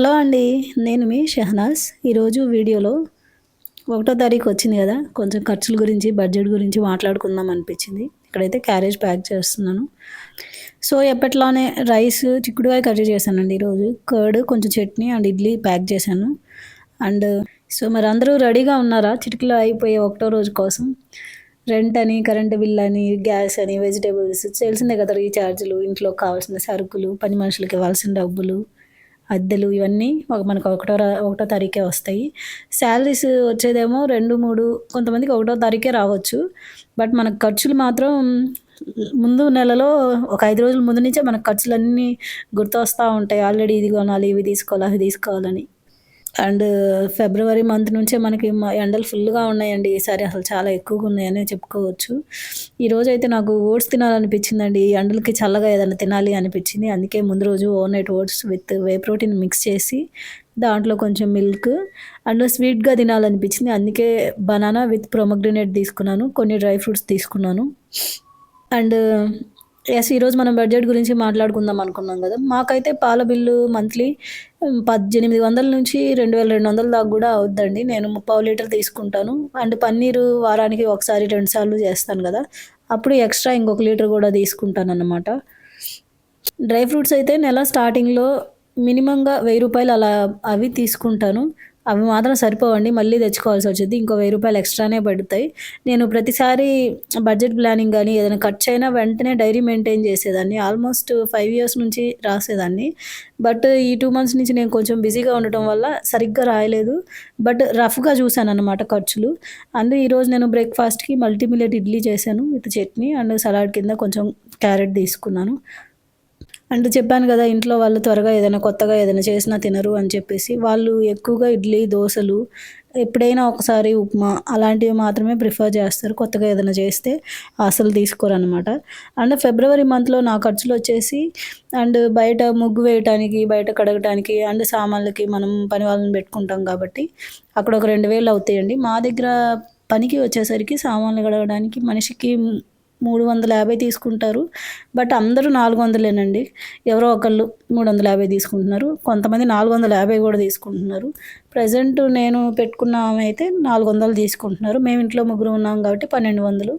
Hello అండి. నేను మీ షెహనాజ్. ఈరోజు వీడియోలో 1 తారీఖు వచ్చింది కదా! కొంచెం ఖర్చుల గురించి, బడ్జెట్ గురించి మాట్లాడుకుందాం అనిపించింది. ఇక్కడైతే క్యారేజ్ ప్యాక్ చేస్తున్నాను. సో, ఎప్పట్లానే రైస్, చిక్కుడుకాయ కర్రీ చేశానండి ఈరోజు. కర్డ్, కొంచెం చట్నీ అండ్ ఇడ్లీ ప్యాక్ చేశాను. అండ్ మరి అందరూ రెడీగా ఉన్నారా? చిటికలో అయిపోయే ఒకటో రోజు కోసం. రెంట్ అని, కరెంట్ బిల్ అని, గ్యాస్ అని, వెజిటేబుల్స్ తెలిసిందే కదా! రీఛార్జ్‌లు, ఇంట్లోకి కావాల్సిన సరుకులు, పని మనుషులకి ఇవ్వాల్సిన డబ్బులు, అద్దెలు ఇవన్నీ మనకు ఒకటో తారీఖే వస్తాయి. శాలరీస్ వచ్చేదేమో 2, 3 కొంతమందికి ఒకటో తారీఖే రావచ్చు. బట్ మనకు ఖర్చులు మాత్రం ముందు నెలలో ఒక 5 రోజుల ముందు నుంచే మనకు ఖర్చులన్నీ గుర్తొస్తా ఉంటాయి. ఆల్రెడీ ఇది కొనాలి, ఇవి తీసుకోవాలి, అవి తీసుకోవాలని. అండ్ ఫిబ్రవరి మంత్ నుంచే మనకి ఎండలు ఫుల్‌గా ఉన్నాయండి. ఈసారి అసలు చాలా ఎక్కువగా ఉన్నాయనే చెప్పుకోవచ్చు. ఈరోజైతే నాకు ఓట్స్ తినాలనిపించిందండి. ఈ ఎండలకి చల్లగా ఏదైనా తినాలి అనిపించింది. అందుకే ముందు రోజు overnight oats with whey protein mix చేసి దాంట్లో కొంచెం మిల్క్ అండ్ స్వీట్‌గా తినాలనిపించింది. అందుకే బనానా విత్ పొమోగ్రానేట్ తీసుకున్నాను. కొన్ని డ్రై ఫ్రూట్స్ తీసుకున్నాను. అండ్ ఈరోజు మనం బడ్జెట్ గురించి మాట్లాడుకుందాం అనుకున్నాం కదా! మాకైతే పాల బిల్లు మంత్లీ 1800 నుంచి 2200 దాకా కూడా అవుద్దండి. నేను 3/4 లీటర్ తీసుకుంటాను. అండ్ పన్నీరు వారానికి ఒకసారి, 2 సార్లు చేస్తాను కదా! అప్పుడు ఎక్స్ట్రా ఇంకొక లీటర్ కూడా తీసుకుంటానన్నమాట. డ్రై ఫ్రూట్స్ అయితే నెల స్టార్టింగ్‌లో మినిమంగా రూ. 1000 అలా అవి తీసుకుంటాను. అవి మాత్రం సరిపోవండి. మళ్ళీ తెచ్చుకోవాల్సి వచ్చిద్ది. ఇంకో రూ. 1000 ఎక్స్ట్రానే పడతాయి. నేను ప్రతిసారి బడ్జెట్ ప్లానింగ్ గానీ, ఏదైనా ఖర్చయినా వెంటనే డైరీ మెయింటైన్ చేసేదాన్ని. ఆల్మోస్ట్ 5 ఇయర్స్ నుంచి రాసేదాన్ని. బట్ ఈ 2 మంత్స్ నుంచి నేను కొంచెం బిజీగా ఉండటం వల్ల సరిగ్గా రాయలేదు. బట్ రఫ్‌గా చూసానన్నమాట ఖర్చులు. ఈరోజు నేను బ్రేక్‌ఫాస్ట్‌కి మల్టీ మిల్లెట్ ఇడ్లీ చేశాను విత్ చట్నీ అండ్ సలాడ్ కింద కొంచెం క్యారెట్ తీసుకున్నాను. అండ్ చెప్పాను కదా! ఇంట్లో వాళ్ళు త్వరగా ఏదైనా కొత్తగా ఏదైనా చేసినా తినరు అని చెప్పేసి, వాళ్ళు ఎక్కువగా ఇడ్లీ, దోసలు, ఎప్పుడైనా ఒకసారి ఉప్మా అలాంటివి మాత్రమే ప్రిఫర్ చేస్తారు. కొత్తగా ఏదైనా చేస్తే అసలు తీసుకోరనమాట. అండ్ ఫిబ్రవరి మంత్‌లో నా ఖర్చులొచ్చేసి బయట ముగ్గు వేయటానికి, బయట కడగటానికి అండ్ సామాన్లకి మనం పని వాళ్ళని పెట్టుకుంటాం కాబట్టి అక్కడ ఒక 2000 అవుతాయండి. మా దగ్గర పనికి వచ్చేసరికి సామాన్లు కడగడానికి మనిషికి 350 తీసుకుంటారు. బట్ అందరూ 400లేనండి. ఎవరో ఒకళ్ళు 350 తీసుకుంటున్నారు. కొంతమంది 450 కూడా తీసుకుంటున్నారు. ప్రెజెంట్ నేను పెట్టుకున్న ఆమె అయితే 400 తీసుకుంటున్నారు. మేము ఇంట్లో ముగ్గురు ఉన్నాం కాబట్టి 1200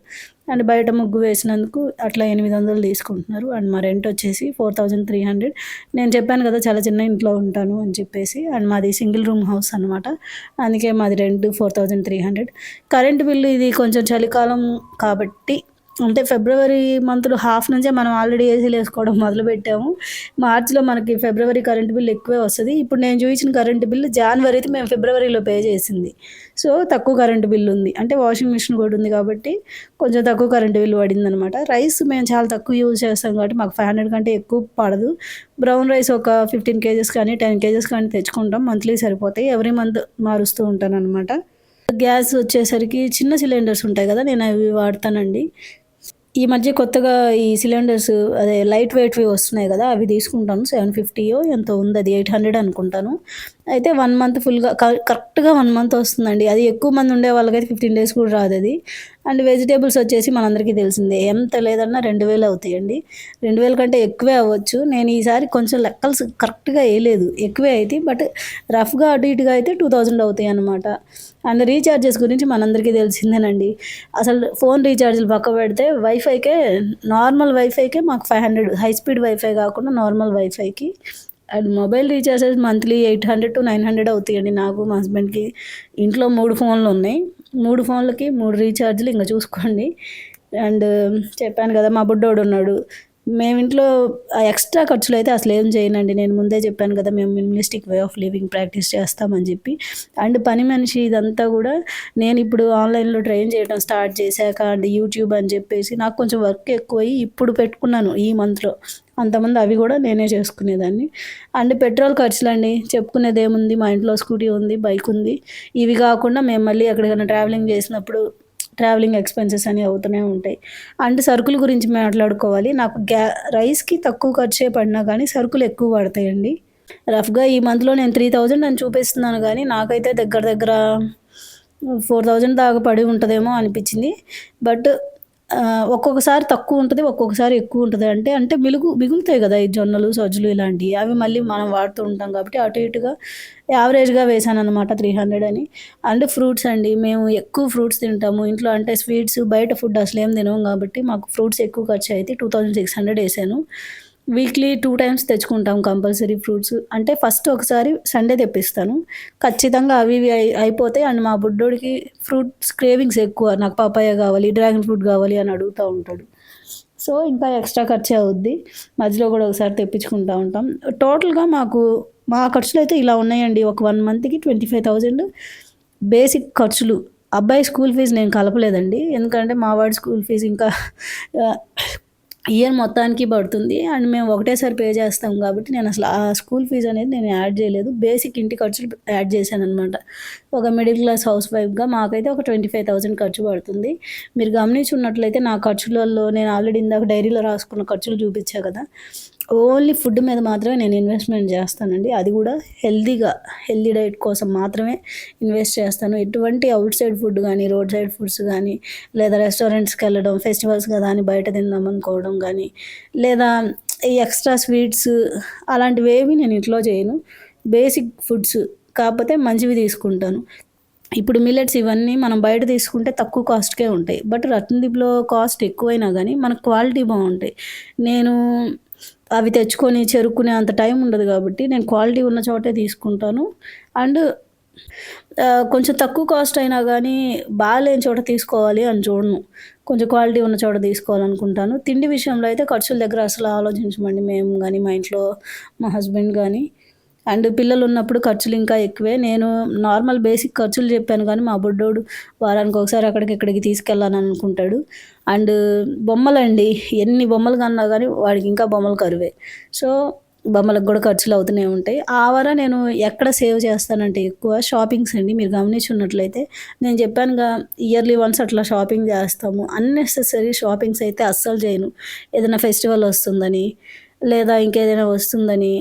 అండ్ బయట ముగ్గు వేసినందుకు అట్లా 800 తీసుకుంటున్నారు. అండ్ మా రెంట్ వచ్చేసి 4300. నేను చెప్పాను కదా చాలా చిన్న ఇంట్లో ఉంటాను అని చెప్పేసి. అండ్ మాది సింగిల్ రూమ్ హౌస్ అనమాట. అందుకే మాది రెంట్ 4300. కరెంట్ బిల్లు ఇది కొంచెం చలికాలం కాబట్టి అంటే ఫిబ్రవరి మంత్‌లో హాఫ్ నుంచే మనం ఆల్రెడీ ఏసీలు ఏసుకోవడం మొదలుపెట్టాము. మార్చ్‌లో మనకి ఫిబ్రవరి కరెంట్ బిల్ ఎక్కువే వస్తది. ఇప్పుడు నేను చూయించిన కరెంట్ బిల్ జాన్వరిది మేము ఫిబ్రవరిలో పే చేసింది. సో, తక్కువ కరెంట్ బిల్ ఉంది. అంటే వాషింగ్ మిషన్ కూడా ఉంది కాబట్టి కొంచెం తక్కువ కరెంట్ బిల్ పడిందనమాట. రైస్ మేము చాలా తక్కువ యూజ్ చేస్తాం కాబట్టి మాకు 500 కంటే ఎక్కువ పడదు. బ్రౌన్ రైస్ ఒక 15 కేజెస్ కానీ, 10 కేజెస్ కానీ తెచ్చుకుంటాం. మంత్లీ సరిపోతాయి. ఎవ్రీ మంత్ మారుస్తూ ఉంటాననమాట. గ్యాస్ వచ్చేసరికి చిన్న సిలిండర్స్ ఉంటాయి కదా! నేను అవి వాడతానండి. ఈ మధ్య కొత్తగా ఈ సిలిండర్స్ అదే లైట్ వెయిట్‌వి వస్తున్నాయి గదా! అవి తీసుకుంటాను. 750యో ఎంతో ఉంది అది 800 అనుకుంటాను. అయితే 1 మంత్ ఫుల్‌గా కరెక్ట్‌గా 1 మంత్ వస్తుందండి. అది ఎక్కువ మంది ఉండే వాళ్ళకైతే 15 డేస్ కూడా రాదది. అండ్ వెజిటబుల్స్ వచ్చేసి మనందరికీ తెలిసిందే. ఎంత లేదన్నా 2000 అవుతాయండి. 2000 కంటే ఎక్కువే అవ్వచ్చు. నేను ఈసారి కొంచెం లెక్కలు కరెక్ట్‌గా ఎయలేదు. ఎక్కువే అయితాయి. బట్ రఫ్‌గా అటు ఇటుగా అయితే 2000 అవుతాయన్నమాట. అండ్ రీచార్జెస్ గురించి మనందరికీ తెలిసిందేనండి. అసలు ఫోన్ రీచార్జ్‌లు పక్కకు పెడితే నార్మల్ వైఫైకే మాకు 500 హై స్పీడ్ వైఫై కాకుండా నార్మల్ వైఫైకి. అండ్ మొబైల్ రీచార్జెస్ మంత్లీ 800-900 అవుతాయండి నాకు, మా హస్బెండ్‌కి. ఇంట్లో 3 ఫోన్లున్నాయి. 3 ఫోన్లకి 3 రీచార్జ్‌లు ఇంక చూసుకోండి. అండ్ చెప్పాను కదా! మా బుడ్డోడున్నాడు. మేమింట్లో ఎక్స్‌ట్రా ఖర్చులైతే అసలేం చేయనండి. నేను ముందే చెప్పాను కదా! మేము minimalistic way of living practice చేస్తామని చెప్పి. అండ్ పని మనిషి ఇదంతా కూడా నేనిప్పుడు ఆన్‌లైన్‌లో ట్రైన్ చేయడం స్టార్ట్ చేశాక అండ్ యూట్యూబ్ అని చెప్పేసి నాకు కొంచెం వర్క్ ఎక్కువయ్యి ఇప్పుడు పెట్టుకున్నాను ఈ మంత్‌లో. అంతకుముందు అవి కూడా నేనే చేసుకునేదాన్ని. అండ్ పెట్రోల్ ఖర్చులండి చెప్పుకునేదేముంది, మా ఇంట్లో స్కూటీ ఉంది, బైక్ ఉంది. ఇవి కాకుండా మేము మళ్ళీ ఎక్కడికైనా ట్రావెలింగ్ చేసినప్పుడు ట్రావెలింగ్ ఎక్స్‌పెన్సెస్ అని అవుతూనే ఉంటాయి. అండ్ సరుకుల గురించి మాట్లాడుకోవాలి. నాకు రైస్‌కి తక్కువ ఖర్చే పడినా కానీ సరుకులు ఎక్కువ పడతాయండి. రఫ్‌గా ఈ మంత్‌లో నేను 3000 అని చూపిస్తున్నాను గానీ నాకైతే దగ్గర దగ్గర 4000 దాకా పడి ఉంటదేమో అనిపించింది. బట్ ఒక్కొక్కసారి తక్కువ ఉంటది. ఒక్కొక్కసారి ఎక్కువ ఉంటది. అంటే మిగులుతాయి గదా! ఈ జొన్నలు, సజ్జలు ఇలాంటియి. అవి మళ్ళీ మనం వాడుతూ ఉంటాం కాబట్టి అటు ఇటుగా యావరేజ్‌గా వేశాననమాట 300 అని. అండ్ ఫ్రూట్స్ అండి. మేము ఎక్కువ ఫ్రూట్స్ తింటాము. ఇంట్లో అంటే స్వీట్స్, బయట ఫుడ్ అసలేం తినము కాబట్టి మాకు ఫ్రూట్స్ ఎక్కువ ఖర్చయితాయి. 2600 ఏశాను. వీక్లీ 2 టైమ్స్ తెచ్చుకుంటాం కంపల్సరీ ఫ్రూట్స్. అంటే ఫస్ట్ ఒకసారి సండే తెప్పిస్తాను. ఖచ్చితంగా అవి ఇవి అయిపోతాయి. అండ్ మా బుడ్డోడికి ఫ్రూట్స్ క్రేవింగ్స్ ఎక్కువ. నాకు పపాయ గావాలి, డ్రాగన్ ఫ్రూట్ గావాలి అని అడుగుతా ఉంటాడు. సో, ఇంకా ఎక్స్‌ట్రా ఖర్చే అవుద్ది. మధ్యలో గూడా ఒకసారి తెప్పించుకుంటా ఉంటాం. టోటల్‌గా మా ఖర్చులైతే ఇలా ఉన్నాయండి. ఒక 1 మంత్‌కి 25,000 బేసిక్ ఖర్చులు. అబ్బాయి స్కూల్ ఫీజ్ నేను కలపలేదండి. ఎందుకంటే మా వాడి స్కూల్ ఫీజ్ ఇంకా ఆహ్, ఇయర్ మొత్తానికి పడుతుంది. అండ్ మేము ఒకటేసారి పే చేస్తాం కాబట్టి నేనసలు ఆ స్కూల్ ఫీజ్ అనేది నేను యాడ్ చేయలేదు. బేసిక్ ఇంటి ఖర్చులు యాడ్ చేశాననమాట. ఒక మిడిల్ క్లాస్ హౌస్ వైఫ్‌గా మాకైతే ఒక 25,000 ఖర్చు పడుతుంది. మీరు గమనించున్నట్లయితే నా ఖర్చులలో నేను ఆల్రెడీ ఇందాక డైరీలో రాసుకున్న ఖర్చులు చూపిచ్చా కదా! ఓన్లీ ఫుడ్ మీద మాత్రమే నేను ఇన్వెస్ట్‌మెంట్ చేస్తానండి. అది కూడా హెల్తీ డైట్ కోసం మాత్రమే ఇన్వెస్ట్ చేస్తాను. ఎటువంటి ఔట్ సైడ్ ఫుడ్ గానీ, రోడ్ సైడ్ ఫుడ్స్ గానీ, లేదా రెస్టారెంట్స్‌కెళ్ళడం, ఫెస్టివల్స్ కదా అని బయట తిందాం అనుకోవడం గానీ, లేదా ఈ ఎక్స్‌ట్రా స్వీట్స్ అలాంటివేవి నేను ఇంట్లో చేయను. బేసిక్ ఫుడ్స్ కాకపోతే మంచివి తీసుకుంటాను. ఇప్పుడు మిల్లెట్స్ ఇవన్నీ మనం బయట తీసుకుంటే తక్కువ కాస్ట్‌కే ఉంటాయి. బట్ రత్నదీప్‌లో కాస్ట్ ఎక్కువైనా గానీ మనకు క్వాలిటీ బావుంటాయి. నేను అవి తెచ్చుకొని చెరుక్కునే అంత టైం ఉండదు గాబట్టి నేను క్వాలిటీ ఉన్న చోటే తీసుకుంటాను. అండ్ కొంచెం తక్కువ కాస్ట్ అయినా గానీ బాలేని చోట తీసుకోవాలి అని చూడను. కొంచెం క్వాలిటీ ఉన్న చోట తీసుకోవాలనుకుంటాను. తిండి విషయంలో అయితే ఖర్చుల దగ్గర అసలు ఆలోచించమండి మేము గానీ, మా ఇంట్లో మా హస్బెండ్ గానీ. అండ్ పిల్లలున్నప్పుడు ఖర్చులు ఇంకా ఎక్కువే. నేను నార్మల్ బేసిక్ ఖర్చులు చెప్పాను గానీ, మా బుడ్డోడు వారానికొకసారి అక్కడికి, ఇక్కడికి తీసుకెళ్ళాలనుకుంటాడు. అండ్ బొమ్మలండి. ఎన్ని బొమ్మలు కన్నా గానీ వాడికి ఇంకా బొమ్మలు కరువే. సో, బొమ్మలకు గూడా ఖర్చులవుతూనే ఉంటాయి. నేను ఎక్కడ సేవ్ చేస్తానంటే ఎక్కువ షాపింగ్స్ అండి. మీరు గమనించున్నట్లయితే నేను చెప్పానుగా ఇయర్లీ వన్స్ అట్లా షాపింగ్ చేస్తాము. అన్నెసెసరీ షాపింగ్స్ అయితే అస్సలు చేయను. ఏదైనా ఫెస్టివల్ వస్తుందని, లేదా ఇంకేదైనా వస్తుందని,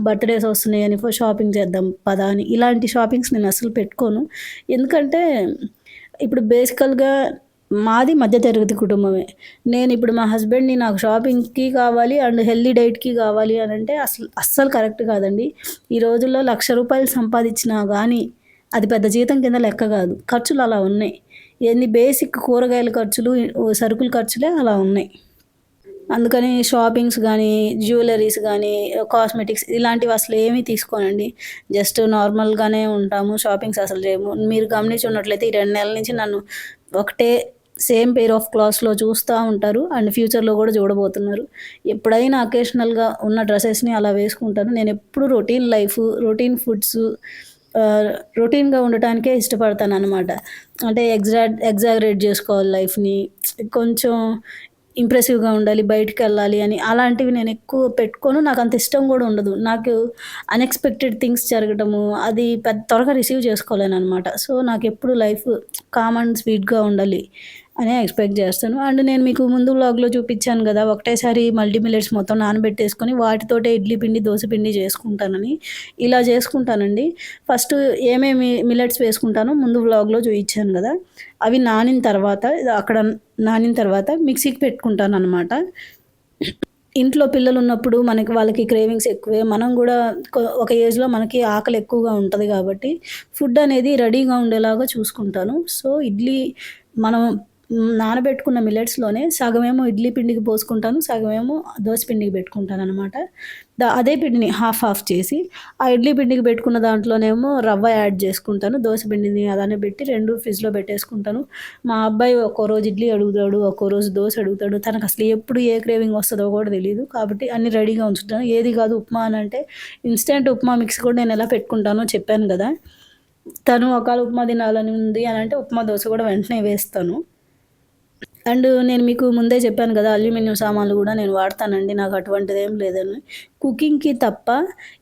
బర్త్‌డేస్ వస్తున్నాయని షాపింగ్ చేద్దాం పదా అని ఇలాంటి షాపింగ్స్ నేను అస్సలు పెట్టుకోను. ఎందుకంటే ఇప్పుడు బేసికల్‌గా మాది మధ్య తరగతి కుటుంబమే. నేనిప్పుడు మా హస్బెండ్‌ని నాకు షాపింగ్‌కి కావాలి అండ్ హెల్తీ డైట్‌కి కావాలి అనంటే అస్సలు కరెక్ట్ కాదండి. ఈ రోజుల్లో రూ. 1,00,000 సంపాదిచ్చినా గానీ అది పెద్ద జీతం కింద లెక్క గాదు. ఖర్చులు అలా ఉన్నాయి. ఎన్ని బేసిక్ కూరగాయల ఖర్చులు, సరుకుల ఖర్చులే అలా ఉన్నాయి. అందుకని షాపింగ్స్ గానీ, జ్యువెల్లరీస్ గానీ, కాస్మెటిక్స్ ఇలాంటివి అసలేమీ తీసుకోనండి. జస్ట్ నార్మల్‌గానే ఉంటాము. షాపింగ్స్ అసలు చేయము. మీరు గమనించున్నట్లయితే ఈ 2 నెలల నుంచి నన్ను ఒకటే సేమ్ పెయిర్ ఆఫ్ క్లాత్స్‌లో చూస్తా ఉంటారు. అండ్ ఫ్యూచర్‌లో గూడా చూడబోతున్నారు. ఎప్పుడైనా అకేషనల్‌గా ఉన్న డ్రెసెస్‌ని అలా వేసుకుంటాను. నేనెప్పుడు రొటీన్ లైఫ్, రొటీన్ ఫుడ్స్ ఆహ్, రొటీన్‌గా ఉండటానికే ఇష్టపడతాననమాట. అంటే ఎగ్జాగరేట్ జేసుకోవాలి లైఫ్‌ని. కొంచెం ఇంప్రెసివ్‌గా ఉండాలి, బయటికెళ్ళాలి అని అలాంటివి నేనెక్కువ పెట్టుకోను. నాకంత ఇష్టం గూడా ఉండదు. నాకు అన్‌ఎక్స్‌పెక్టెడ్ థింగ్స్ జరగటము, అది త్వరగా రిసీవ్ చేసుకోలేననమాట. సో, నాకెప్పుడు లైఫ్ కామ్ అండ్ స్వీట్‌గా ఉండాలి అనే ఎక్స్‌పెక్ట్ జేస్తాను. అండ్ నేను మీకు ముందు వ్లాగ్‌లో చూపిచ్చాను గదా! ఒకటేసారి మల్టీ మిల్లెట్స్ మొత్తం నానబెట్టేసుకొని వాటితోటే ఇడ్లీ పిండి, దోస పిండి చేసుకుంటానని. ఇలా చేసుకుంటానండి. ఫస్ట్ ఏమేమి మిల్లెట్స్ వేసుకుంటానో ముందు వ్లాగ్‌లో చూయించాను గదా! అవి నానిన తర్వాత అక్కడ నానిన తర్వాత మిక్సీకి పెట్టుకుంటాననమాట. ఇంట్లో పిల్లలున్నప్పుడు వాళ్ళకి క్రేవింగ్స్ ఎక్కువే. మనం గూడా ఒక ఏజ్‌లో మనకి ఆకలి ఎక్కువగా ఉంటది గాబట్టి, ఫుడ్ అనేది రెడీగా ఉండేలాగా చూసుకుంటాను. సో, మనం నానబెట్టుకున్న మిల్లెట్స్‌లోనే సగమేమో ఇడ్లీ పిండికి పోసుకుంటాను. సగమేమో దోస పిండికి పెట్టుకుంటాననమాట. అదే పిండిని హాఫ్ చేసి, ఆ ఇడ్లీ పిండికి పెట్టుకున్న దాంట్లోనేమో రవ్వ యాడ్ చేసుకుంటాను. దోస పిండిని అలానే పెట్టి 2 ఫ్రిడ్జ్‌లో పెట్టేసుకుంటాను. మా అబ్బాయి ఒక్కో రోజు ఇడ్లీ అడుగుతాడు, ఒక్కో రోజు దోస అడుగుతాడు. తనకసలు ఎప్పుడు ఏ క్రేవింగ్ వస్తదో కూడా తెలీదు. కాబట్టి అన్నీ రెడీగా ఉంచుతాను. ఏది కాదు ఉప్మా అనంటే ఇన్‌స్టంట్ ఉప్మా మిక్స్ కూడా నేను ఎలా పెట్టుకుంటానో చెప్పాను గదా! తను ఒకవేళ ఉప్మా తినాలని ఉంది అనంటే ఉప్మా, దోస కూడా వెంటనే వేస్తాను. అండ్ నేను మీకు ముందే చెప్పాను గదా! అల్యూమినియం సామాన్లు గూడా నేను వాడతానండి. నాకు అటువంటిదేం లేదని. కుకింగ్‌కి తప్ప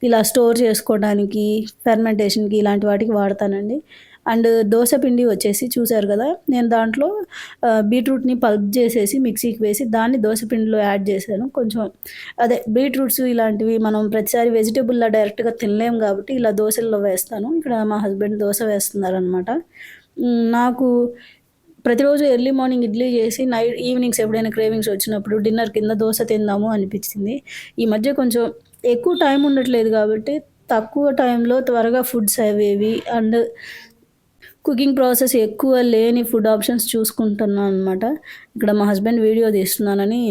ఇలా స్టోర్ చేసుకోవడానికి, ఫెర్మెంటేషన్‌కి ఇలాంటి వాటికి వాడతానండి. అండ్ దోస పిండి వచ్చేసి చూసారు గదా! నేను దాంట్లో బీట్రూట్‌ని పల్ప్ జేసేసి మిక్సీకి వేసి దాన్ని దోస పిండిలో యాడ్ జేశాను. కొంచెం బీట్రూట్స్ ఇలాంటివి మనం ప్రతిసారి వెజిటబుల్‌లా డైరెక్ట్‌గా తినలేం గాబట్టి ఇలా దోసల్లో వేస్తాను. ఇక్కడ మా హస్బెండ్ దోస వేస్తున్నారనమాట. నాకు ప్రతిరోజు ఎర్లీ మార్నింగ్ ఇడ్లీ చేసి ఈవినింగ్స్ ఎప్పుడైనా క్రేవింగ్స్ వచ్చినప్పుడు డిన్నర్ కింద దోశ తిందాము అనిపించింది. ఈ మధ్య కొంచెం ఎక్కువ టైం ఉండట్లేదు కాబట్టి తక్కువ టైంలో త్వరగా ఫుడ్స్ అవేవి అండ్ కుకింగ్ ప్రాసెస్ ఎక్కువ లేని ఫుడ్ ఆప్షన్స్ చూసుకుంటున్నాను అనమాట. ఇక్కడ మా హస్బెండ్ వీడియో తీస్తున్నానని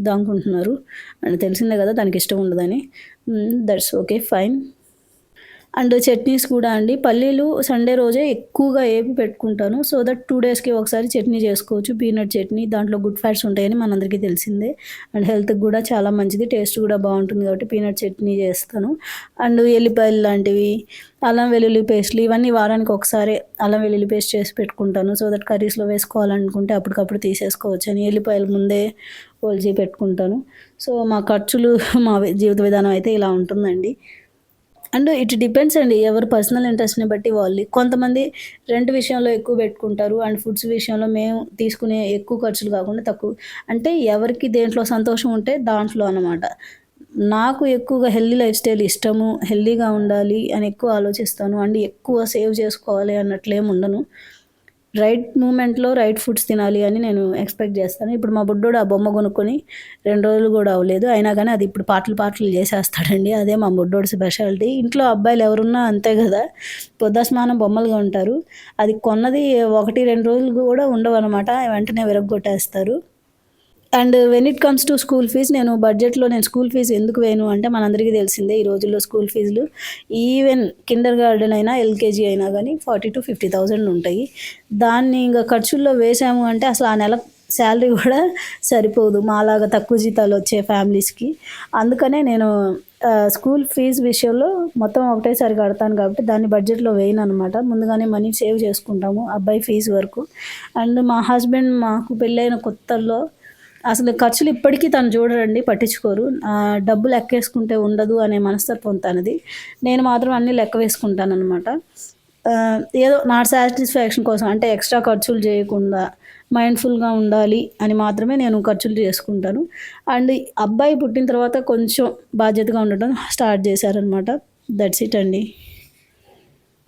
దాంకుంటున్నారు. అండ్ తెలిసిందే కదా తనకి ఇష్టం ఉండదని. That's okay, fine. And chutneys కూడా అండి, పల్లీలు సండే రోజే ఎక్కువగా ఏపి పెట్టుకుంటాను. సో దట్ 2 డేస్కి ఒకసారి చట్నీ చేసుకోవచ్చు. పీనట్ చట్నీ, దాంట్లో గుడ్ ఫ్యాట్స్ ఉంటాయని మనందరికీ తెలిసిందే. అండ్ హెల్త్కి కూడా చాలా మంచిది, టేస్ట్ కూడా బాగుంటుంది కాబట్టి పీనట్ చట్నీ చేస్తాను. అండ్ ఎల్లిపాయలు లాంటివి, అల్లం వెల్లుల్లి పేస్ట్లు, ఇవన్నీ వారానికి ఒకసారి అల్లం వెల్లుల్లి పేస్ట్ చేసి పెట్టుకుంటాను. సో దట్ కర్రీస్లో వేసుకోవాలనుకుంటే అప్పటికప్పుడు తీసేసుకోవచ్చు అని ఎల్లిపాయలు ముందే ఒలిచి పెట్టుకుంటాను. సో మా ఖర్చులు మా జీవిత విధానం అయితే ఇలా ఉంటుందండి. అండ్ ఇట్ డిపెండ్స్ అండి, ఎవరు పర్సనల్ ఇంట్రెస్ట్ని బట్టి వాళ్ళు. కొంతమంది రెంట్ విషయంలో ఎక్కువ పెట్టుకుంటారు అండ్ ఫుడ్స్ విషయంలో మేము తీసుకునే ఎక్కువ ఖర్చులు కాకుండా తక్కువ, అంటే ఎవరికి దేంట్లో సంతోషం ఉంటే దాంట్లో అనమాట. నాకు ఎక్కువగా హెల్దీ లైఫ్ స్టైల్ ఇష్టము, హెల్దీగా ఉండాలి అని ఎక్కువ ఆలోచిస్తాను అండ్ ఎక్కువ సేవ్ చేసుకోవాలి అన్నట్లేం ఉండను. రైట్ మూమెంట్లో రైట్ ఫుడ్స్ తినాలి అని నేను ఎక్స్పెక్ట్ చేస్తాను. ఇప్పుడు మా బుడ్డోడు ఆ బొమ్మ కొనుక్కొని 2 రోజులు కూడా అవ్వలేదు, అయినా కానీ అది ఇప్పుడు పాటలు చేసేస్తాడండి. అదే మా బుడ్డోడి స్పెషాలిటీ. ఇంట్లో అబ్బాయిలు ఎవరున్నా అంతే కదా, పొద్దస్మానం బొమ్మలుగా ఉంటారు. అది కొన్నది 1-2 రోజులు కూడా ఉండవు అనమాట, వెంటనే విరగ్గొట్టేస్తారు. And when it comes to school fees, నేను స్కూల్ ఫీజు ఎందుకు వేయను అంటే మనందరికీ తెలిసిందే ఈ రోజుల్లో స్కూల్ ఫీజులు ఈవెన్ కిండర్ గార్డెన్ అయినా ఎల్కేజీ అయినా కానీ 40,000-50,000 ఉంటాయి. దాన్ని ఇంకా ఖర్చుల్లో వేసాము అంటే అసలు ఆ నెల శాలరీ కూడా సరిపోదు మాలాగా తక్కువ జీతాలు వచ్చే ఫ్యామిలీస్కి. అందుకనే నేను స్కూల్ ఫీజు విషయంలో మొత్తం ఒకటేసారి కడతాను కాబట్టి దాన్ని బడ్జెట్లో వేయను అనమాట. ముందుగానే మనీ సేవ్ చేసుకుంటాము అబ్బాయి ఫీజు వరకు. అండ్ మా హస్బెండ్ మాకు పెళ్ళైన కొత్తల్లో అసలు ఖర్చులు ఇప్పటికీ తను చూడరండి, పట్టించుకోరు. డబ్బు లెక్కేసుకుంటే ఉండదు అనే మనస్తత్వం తనది. నేను మాత్రం అన్నీ లెక్క వేసుకుంటానమాట. ఏదో నా సాటిస్ఫాక్షన్ కోసం, అంటే ఎక్స్ట్రా ఖర్చులు చేయకుండా మైండ్ఫుల్గా ఉండాలి అని మాత్రమే నేను ఖర్చులు చేసుకుంటాను. అండ్ అబ్బాయి పుట్టిన తర్వాత కొంచెం బాధ్యతగా ఉండటం స్టార్ట్ చేశారనమాట. దట్స్ ఇట్ అండి.